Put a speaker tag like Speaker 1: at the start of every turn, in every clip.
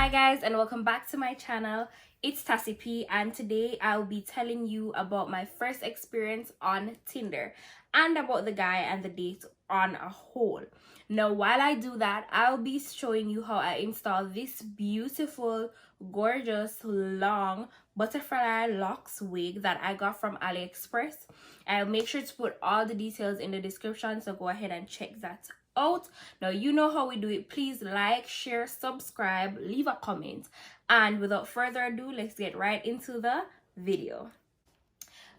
Speaker 1: Hi guys, and welcome back to my channel. It's Tassie P, and today I'll be telling you about my first experience on Tinder and about the guy and the date on a whole. Now while I do that, I'll be showing you how I install this beautiful, gorgeous, long butterfly locks wig that I got from AliExpress. I'll make sure to put all the details in the description, so go ahead and check that out. Now you know how we do it. Please like, share, subscribe, leave a comment, and without further ado, let's get right into the video.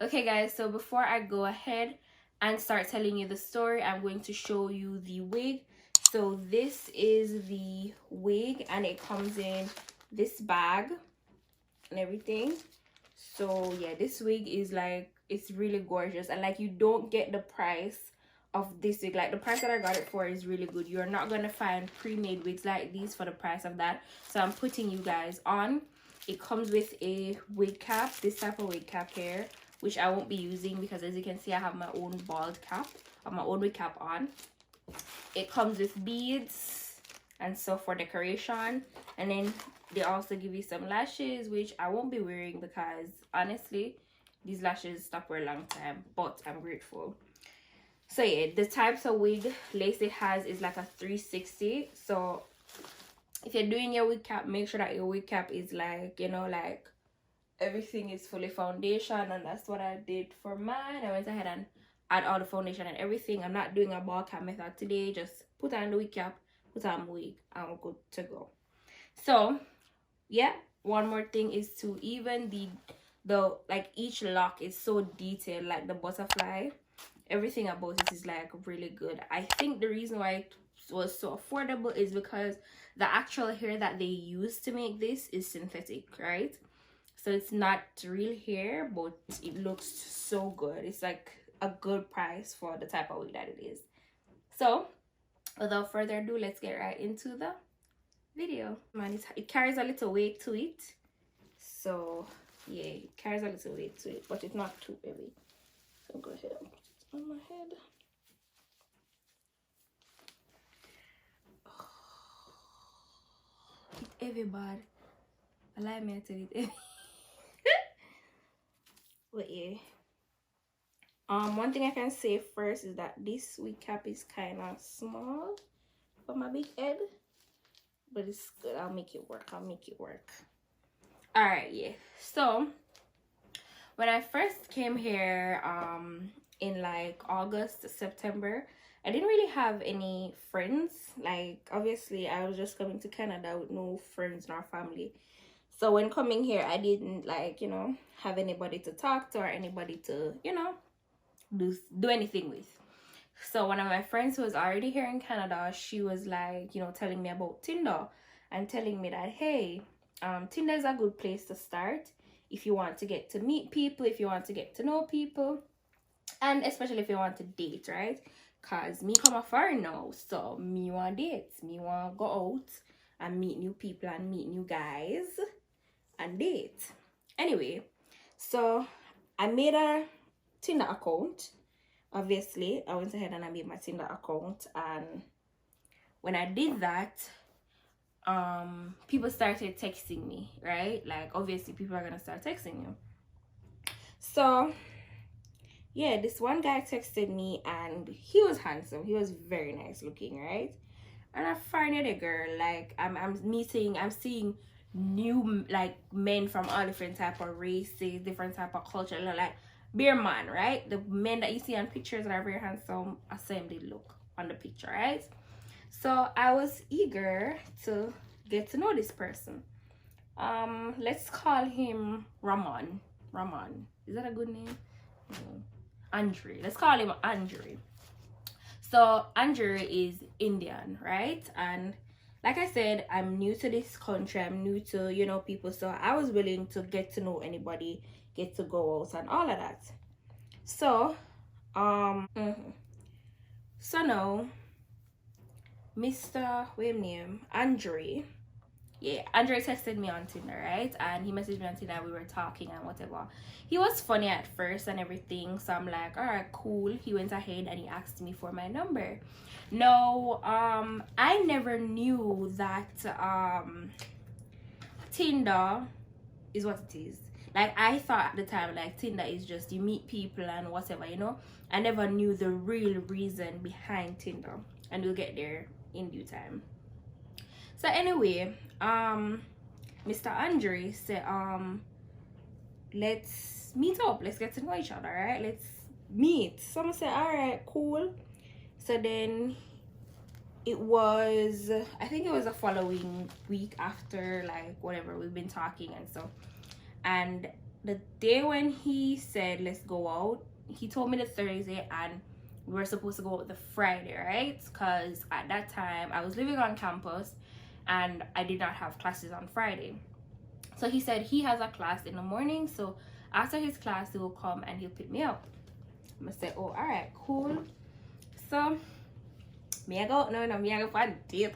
Speaker 1: Okay guys, so before I go ahead and start telling you the story, I'm going to show you the wig. So this is the wig and it comes in this bag and everything. So yeah, this wig is like, it's really gorgeous, and like you don't get the price of this wig. Like the price that I got it for is really good. You're not gonna find pre-made wigs like these for the price of that, so I'm putting you guys on. It comes with a wig cap, this type of wig cap here, which I won't be using because as you can see I have my own bald cap or my own wig cap on. It comes with beads and stuff for decoration, and then they also give you some lashes, which I won't be wearing because honestly these lashes stop for a long time, but I'm grateful. So yeah, the types of wig lace it has is like a 360. So if you're doing your wig cap, make sure that your wig cap is like, you know, like everything is fully foundation, and that's what I did for mine. I went ahead and add all the foundation and everything. I'm not doing a ball cap method today. Just put on the wig cap, put on the wig, and we're good to go. So yeah, one more thing is to even the like each lock is so detailed, like the butterfly. Everything about it is like really good. I think the reason why it was so affordable is because the actual hair that they use to make this is synthetic, right? So it's not real hair, but it looks so good. It's like a good price for the type of wig that it is. So without further ado, let's get right into the video. Man, it carries a little weight to it. So yeah, it carries a little weight to it, but it's not too heavy. So go ahead and put it on my head. Oh, it's heavy bad. Allow me to tell it heavy. But yeah. One thing I can say first is that this wig cap is kind of small for my big head, but it's good. I'll make it work. All right, yeah. So when I first came here in like August, September, I didn't really have any friends. Like obviously I was just coming to Canada with no friends nor family. So when coming here, I didn't like, you know, have anybody to talk to or anybody to, you know, do anything with. So one of my friends who was already here in Canada, she was like, you know, telling me about Tinder and telling me that, hey, Tinder is a good place to start if you want to get to meet people, if you want to get to know people, and especially if you want to date, right? Cause me come afar now, so me want dates, me want go out and meet new people and meet new guys and date. Anyway, so I made a Tinder account. Obviously I went ahead and I made my Tinder account, and when I did that, people started texting me, right? Like obviously people are gonna start texting you. So yeah, this one guy texted me and he was handsome, he was very nice looking, right? And I find it a girl, like I'm seeing new like men from all different type of races, different type of culture, like beer man, right? The men that you see on pictures that are very handsome, I same they look on the picture, right? So I was eager to get to know this person. Let's call him Ramon. Is that a good name? No. Andre. Let's call him Andre. So Andre is Indian, right? And like I said, I'm new to this country. I'm new to, you know, people. So I was willing to get to know anybody, get to go out and all of that. So, so now, Mr. What's name? Andre. Yeah, Andre texted me on Tinder, right? And he messaged me on Tinder, we were talking and whatever. He was funny at first and everything, so I'm like, all right, cool. He went ahead and he asked me for my number. No, I never knew that Tinder is what it is. Like, I thought at the time, like, Tinder is just you meet people and whatever, you know. I never knew the real reason behind Tinder, and we'll get there in due time. So anyway, Mr. Andre said, let's meet up, let's get to know each other, right? Let's meet. So I said, all right, cool. So then it was, I think it was the following week after, like, whatever, we've been talking and stuff. And the day when he said let's go out, he told me the Thursday and we were supposed to go out the Friday, right? Because at that time I was living on campus and I did not have classes on Friday. So he said he has a class in the morning, so after his class he will come and he'll pick me up. I'm gonna say, oh, all right, cool. So me I go, no, me I go find a date.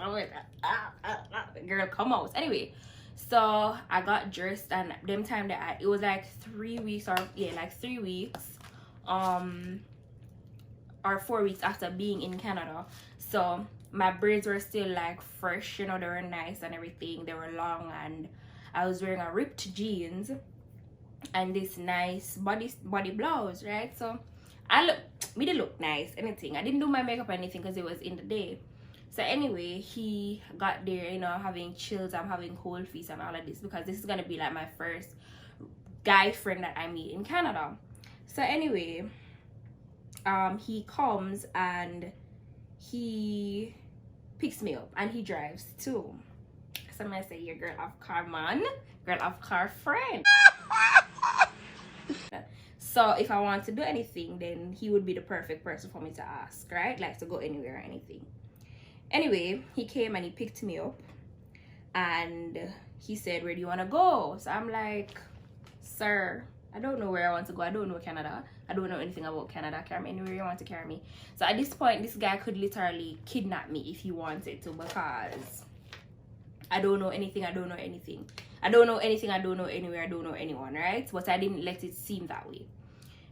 Speaker 1: Girl, come out. Anyway, so I got dressed, and them time that it was like 3 weeks, or yeah, like 3 weeks, or 4 weeks after being in Canada. So my braids were still like fresh, you know, they were nice and everything. They were long, and I was wearing a ripped jeans and this nice body blouse, right? So me did look nice, anything. I didn't do my makeup or anything because it was in the day. So anyway, he got there, you know, having chills, I'm having cold feet and all of this, because this is gonna be like my first guy friend that I meet in Canada. So anyway, he comes and he picks me up and he drives too. So I'm gonna say, your girl of car man, girl of car friend. So if I want to do anything, then he would be the perfect person for me to ask, right? Like to go anywhere or anything. Anyway, he came and he picked me up and he said, where do you want to go? So I'm like, sir, I don't know where I want to go. I don't know Canada. I don't know anything about Canada. Carry me anywhere you want to carry me. So at this point, this guy could literally kidnap me if he wanted to, because I don't know anything. I don't know anything. I don't know anything. I don't know anywhere. I don't know anyone, right? But I didn't let it seem that way.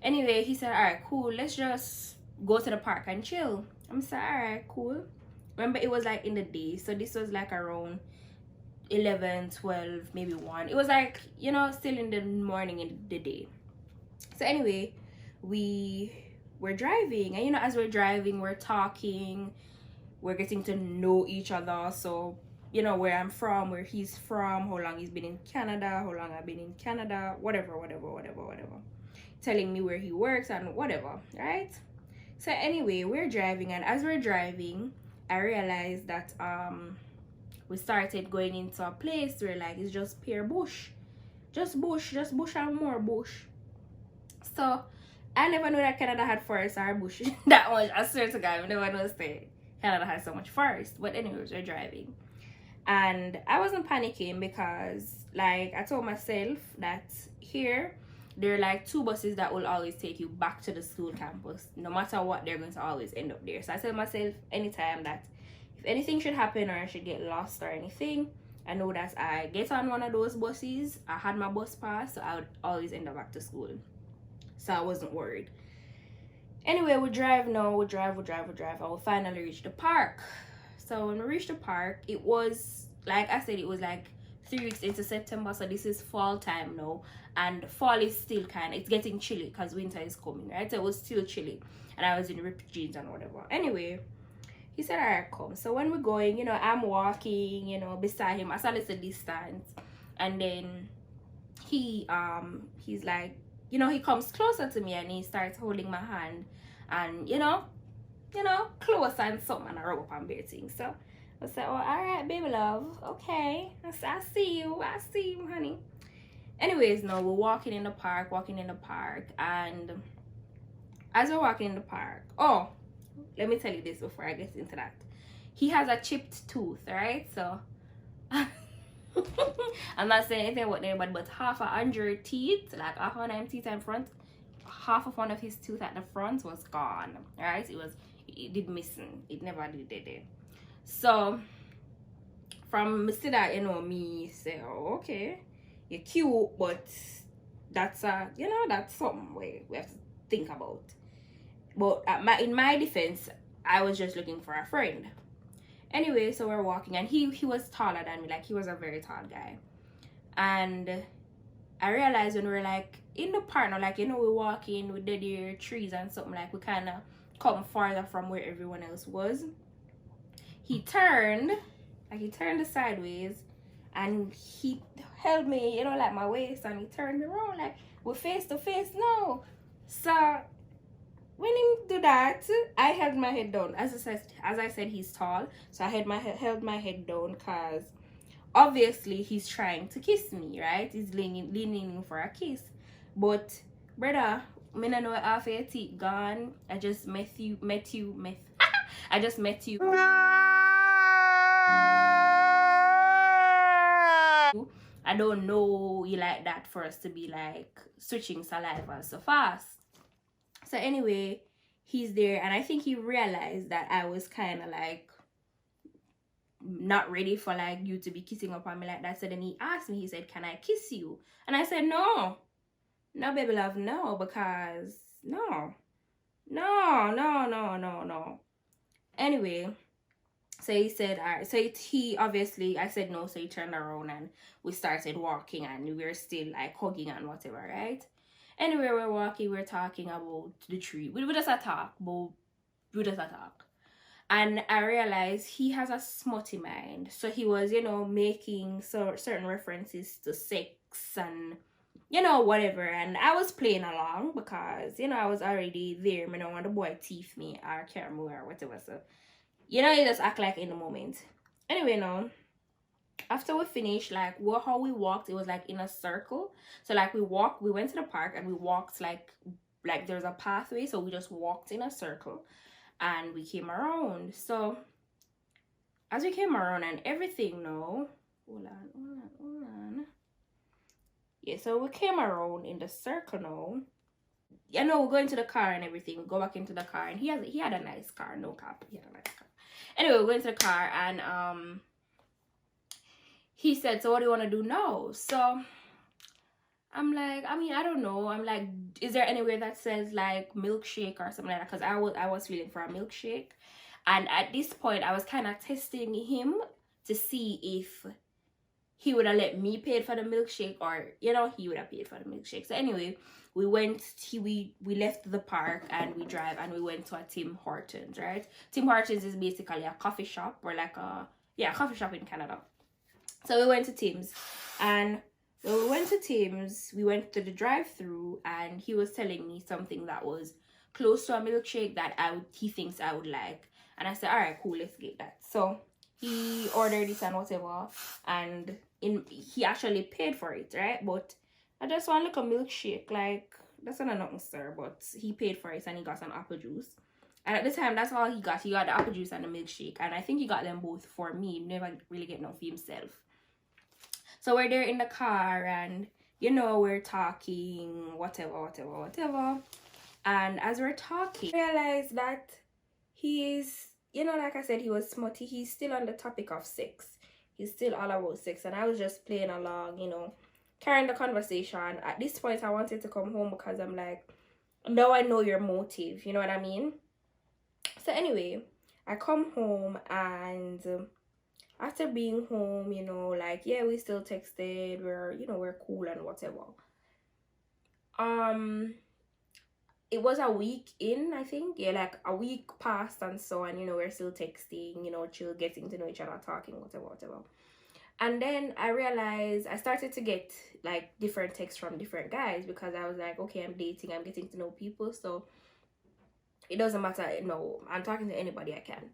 Speaker 1: Anyway, he said, all right, cool. Let's just go to the park and chill. I'm saying, all right, cool. Remember, it was like in the day, so this was like around 11, 12, maybe 1. It was like, you know, still in the morning in the day. So anyway, we were driving, and you know, as we're driving, we're talking, we're getting to know each other. So, you know, where I'm from, where he's from, how long he's been in Canada, how long I've been in Canada, whatever. Telling me where he works and whatever, right? So anyway, we're driving, and as we're driving, I realized that we started going into a place where like it's just pure bush, just bush and more bush. So I never knew that Canada had forests or bush that much. I swear to God, I never knew that Canada has so much forest. But anyways, we're driving, and I wasn't panicking because, like, I told myself that here there are like 2 buses that will always take you back to the school campus. No matter what, they're going to always end up there. So I tell myself anytime that if anything should happen or I should get lost or anything, I know that I get on one of those buses. I had my bus pass, so I would always end up back to school. So I wasn't worried. Anyway, we drive now. We drive. And we finally reach the park. So when we reached the park, it was, like I said, it was like 3 weeks into September. So this is fall time now. And fall is still it's getting chilly because winter is coming, right? So it was still chilly. And I was in ripped jeans and whatever. Anyway, he said, all right, come. So when we're going, you know, I'm walking, you know, beside him. I saw this a distance. And then he's like, you know, he comes closer to me and he starts holding my hand. And, you know, close and something, and I rub up and bare things. So I said, oh, all right, baby love. Okay. I see you, honey. Anyways, now we're walking in the park, and as we're walking in the park, oh, let me tell you this before I get into that. He has a chipped tooth, right? So I'm not saying anything about anybody, but half of Andrew's teeth, like half of them teeth in front, half of one of his tooth at the front was gone, right? It did missing. It never did it. So from Mr. that, you know, me say, oh, okay, you're cute, but that's that's something we have to think about. But in my defense, I was just looking for a friend. Anyway, so we're walking, and he was taller than me. Like, he was a very tall guy. And I realized when we were like in the park now, like, you know, we walk in with the deer trees and something, like we kind of come farther from where everyone else was. He turned, like he turned sideways, and he held me, you know, like my waist, and he turned me around like we're face to face now. So when he do that, I held my head down. As I said, he's tall, so I held my head down because obviously he's trying to kiss me, right? He's leaning for a kiss, but brother, me no know half your teeth gone. I just met you. I just met you. I don't know you like that for us to be like switching saliva so fast. So anyway, he's there, and I think he realized that I was kind of like not ready for like you to be kissing up on me like that. So then he asked me, he said, "Can I kiss you?" And I said, "No, no, baby love, no, because no, no, no, no, no, no." Anyway, so he said, all right. So he obviously, I said no, so he turned around and we started walking, and we were still like hugging and whatever, right? Anyway, we're walking, we're talking about the tree. We just a talk, but we just a talk. And I realized he has a smutty mind. So he was, you know, making certain references to sex and, you know, whatever. And I was playing along because, you know, I was already there. I don't want the boy teeth me or carry me or whatever. So, you know, you just act like in the moment. Anyway, no. After we finished, like how we walked, it was like in a circle. So like we went to the park and we walked like there's a pathway. So we just walked in a circle. And we came around. So as we came around and everything now, hold on. Yeah, so we came around in the circle now. You know, we're going to the car and everything. We go back into the car, and he had a nice car, no cap. He had a nice car. Anyway, we're going to the car, and he said, "So what do you want to do now?" So I'm like, I mean, I don't know. I'm like, is there anywhere that says like milkshake or something like that? Because I was feeling for a milkshake. And at this point, I was kind of testing him to see if he would have let me pay for the milkshake, or, you know, he would have paid for the milkshake. So anyway, we left the park and we drive and we went to a Tim Hortons, right? Tim Hortons is basically a coffee shop, or like a coffee shop in Canada. So we went to Tim's, and when we went to Tim's, we went to the drive-through, and he was telling me something that was close to a milkshake that he thinks I would like. And I said, all right, cool, let's get that. So he ordered it and whatever, and he actually paid for it, right? But I just want like a milkshake, like that's not nothing, sir. But he paid for it and he got some apple juice. And at the time, that's all he got. He got the apple juice and the milkshake, and I think he got them both for me. Never really get no for himself. So we're there in the car, and you know, we're talking whatever. And as we're talking, I realized that he's, you know, like I said, he was smutty. He's still on the topic of sex. He's still all about sex, and I was just playing along, you know, carrying the conversation. At this point, I wanted to come home because I'm like, now I know your motive, you know what I mean? So anyway, I come home, and after being home, you know, like, yeah, we still texted, we're cool and whatever. It was a week in, I think. Yeah, like a week passed and so on, you know, we're still texting, you know, chill, getting to know each other, talking, whatever. And then I realized I started to get like different texts from different guys, because I was like, okay, I'm dating, I'm getting to know people, so it doesn't matter, no, I'm talking to anybody I can.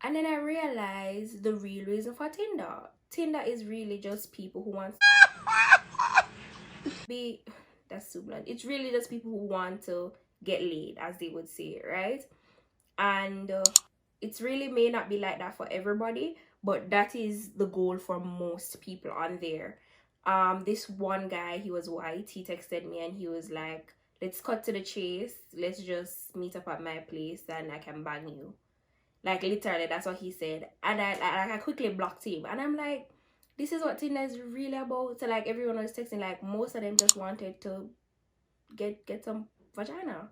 Speaker 1: And then I realized the real reason for Tinder. Tinder is really just people who want to be, that's too blunt. It's really just people who want to get laid, as they would say, right? And it's really may not be like that for everybody, but that is the goal for most people on there. This one guy, he was white, he texted me and he was like, let's cut to the chase, let's just meet up at my place and I can bang you. Like, literally, that's what he said. And I quickly blocked him. And I'm like, this is what Tinder is really about. So, like, everyone was texting, like, most of them just wanted to get some vagina.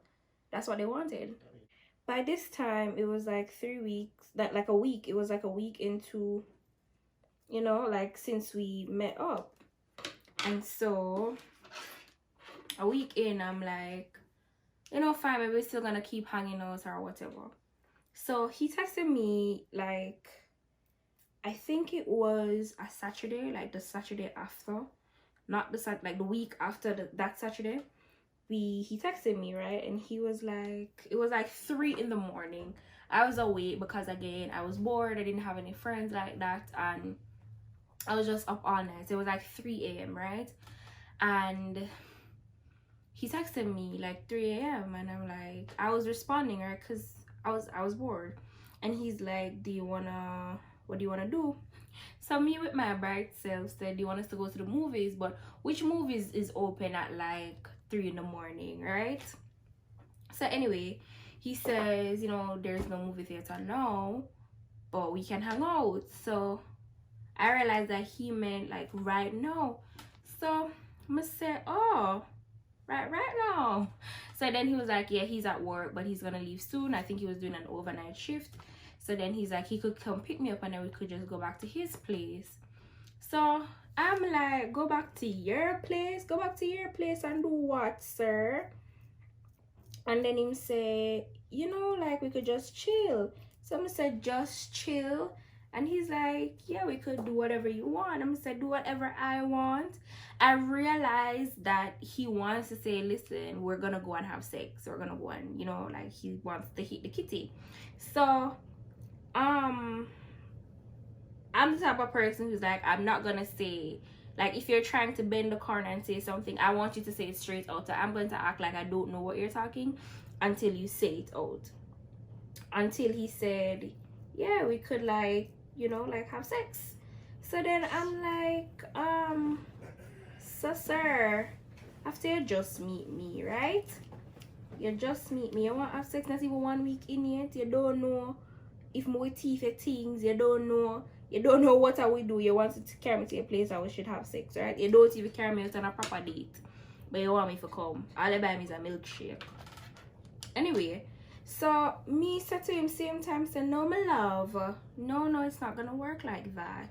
Speaker 1: That's what they wanted. By this time, it was like 3 weeks, like a week. It was like a week into, you know, like, since we met up. And so a week in, I'm like, you know, fine, maybe we're still gonna keep hanging out or whatever. So he texted me like, I think it was a Saturday, like the Saturday after, not the like the week after that Saturday. He texted me, right? And he was like, it was like 3 in the morning. I was awake because again I was bored, I didn't have any friends like that, and I was just up all night. It was like 3 a.m, right? And he texted me like 3 a.m, and I'm like, I was responding, right? Because I was bored. And he's like, what do you wanna do? So me with my bright self said, do you want us to go to the movies? But which movies is open at like 3 in the morning, right? So anyway, he says, you know, there's no movie theater now, but we can hang out. So I realized that he meant like right now. So I said, oh, right now. So then he was like, yeah, he's at work, but he's gonna leave soon. I think he was doing an overnight shift. So then he's like, he could come pick me up and then we could just go back to his place. So I'm like, go back to your place? Go back to your place and do what, sir? And then him say, you know, like we could just chill. So I said, just chill. And he's like, yeah, we could do whatever you want. I'm said, do whatever I want. I realized that he wants to say, listen, we're gonna go and have sex. We're gonna go and, you know, like he wants to hit the kitty. So I'm the type of person who's like, I'm not gonna say, like, if you're trying to bend the corner and say something, I want you to say it straight out. I'm going to act like I don't know what you're talking until you say it out. Until he said, yeah, we could, like, you know, like have sex. So then I'm like, so sir, after you just meet me, right? You just meet me. You want to have sex not even 1 week in yet. You don't know if my teeth are things. You don't know what I will do. You want to carry me to a place that we should have sex, right? You don't even carry me out on a proper date, but you want me to come. All I buy me is a milkshake. Anyway, so me said to him same time, said, no, my love, no, it's not gonna work like that.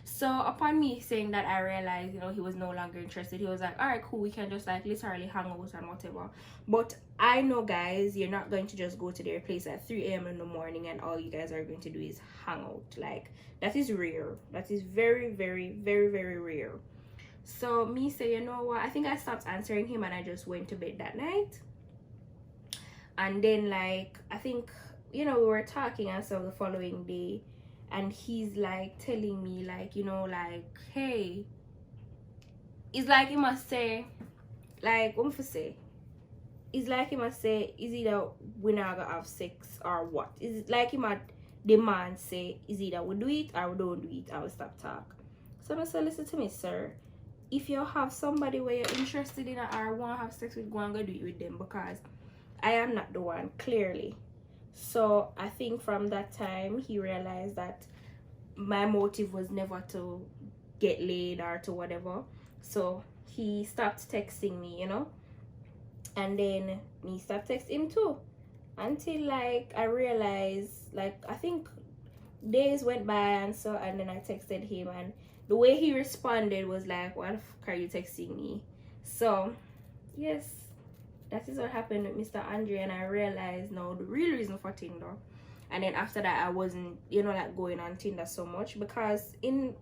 Speaker 1: So upon me saying that, I realized, you know, he was no longer interested. He was like, all right, cool, we can just like literally hang out and whatever. But I know, guys, you're not going to just go to their place at 3 a.m in the morning and all you guys are going to do is hang out. Like, that is rare. That is very, very, very, very rare. So me say, you know what, I think I stopped answering him and I just went to bed that night. And then, like, I think, you know, we were talking and stuff the following day, and he's like telling me, like, you know, like, hey, it's like he must say, like, what must say? It's like he must say, is either we not gonna have sex or what? Is it like he might demand say, is either we do it or we don't do it, I will stop talk. So I said, listen to me, sir. If you have somebody where you're interested in or want to have sex with, go and go do it with them, because I am not the one, clearly. So I think from that time he realized that my motive was never to get laid or to whatever. So he stopped texting me, you know, and then me stopped texting him too, until like I realized, like, I think days went by and so, and then I texted him, and the way he responded was like, what the fuck are you texting me? So yes, that is what happened with Mr. Andre, and I realized now the real reason for Tinder. And then after that, I wasn't, you know, like going on Tinder so much, because in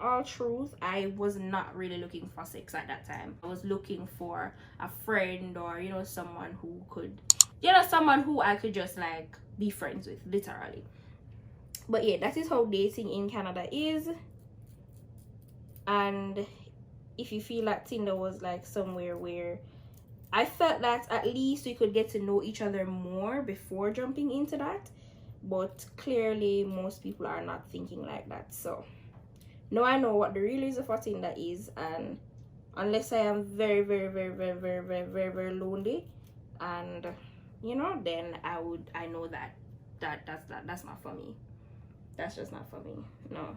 Speaker 1: all truth, I was not really looking for sex at that time. I was looking for a friend, or, you know, someone who could, you know, someone who I could just like be friends with, literally. But yeah, that is how dating in Canada is. And if you feel like Tinder was like somewhere where I felt that at least we could get to know each other more before jumping into that, but clearly most people are not thinking like that. So now I know what the real reason for Tinder is, and unless I am very, very, very, very, very, very, very, very lonely, and you know, then I know that that's not for me. That's just not for me. No.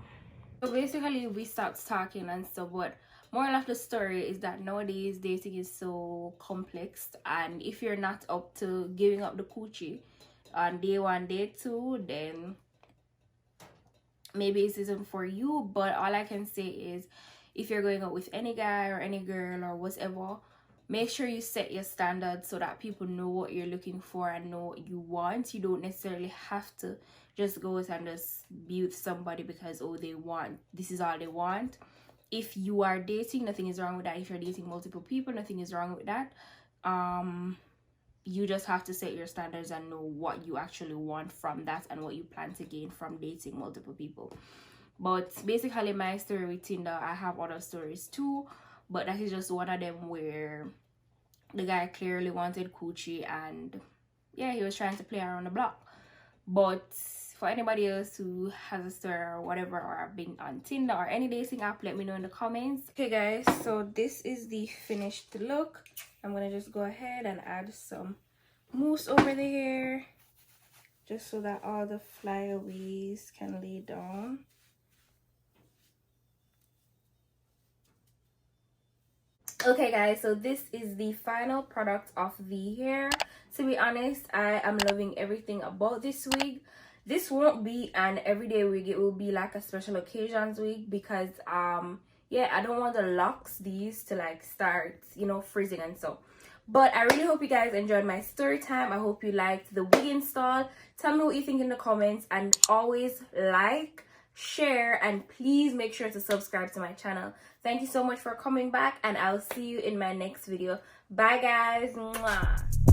Speaker 1: So basically we stopped talking and stuff, but moral of the story is that nowadays dating is so complex, and if you're not up to giving up the coochie on day 1, day 2, then maybe it isn't for you. But all I can say is, if you're going out with any guy or any girl or whatever, make sure you set your standards so that people know what you're looking for and know what you want. You don't necessarily have to just go out and just be with somebody because, oh, this is all they want. If you are dating, nothing is wrong with that. If you're dating multiple people, nothing is wrong with that. You just have to set your standards and know what you actually want from that and what you plan to gain from dating multiple people. But basically, my story with Tinder, I have other stories too, but that is just one of them where the guy clearly wanted coochie and yeah, he was trying to play around the block. But for anybody else who has a story or whatever, or have been on Tinder or any dating app, let me know in the comments. Okay guys, so this is the finished look. I'm gonna just go ahead and add some mousse over the hair just so that all the flyaways can lay down. Okay guys, so this is the final product of the hair. To be honest, I am loving everything about this wig. This won't be an everyday wig, it will be like a special occasions wig because yeah, I don't want the locks these to like start, you know, freezing and so. But I really hope you guys enjoyed my story time. I hope you liked the wig install. Tell me what you think in the comments, and always like, share, and please make sure to subscribe to my channel. Thank you so much for coming back, and I'll see you in my next video. Bye guys. Mwah.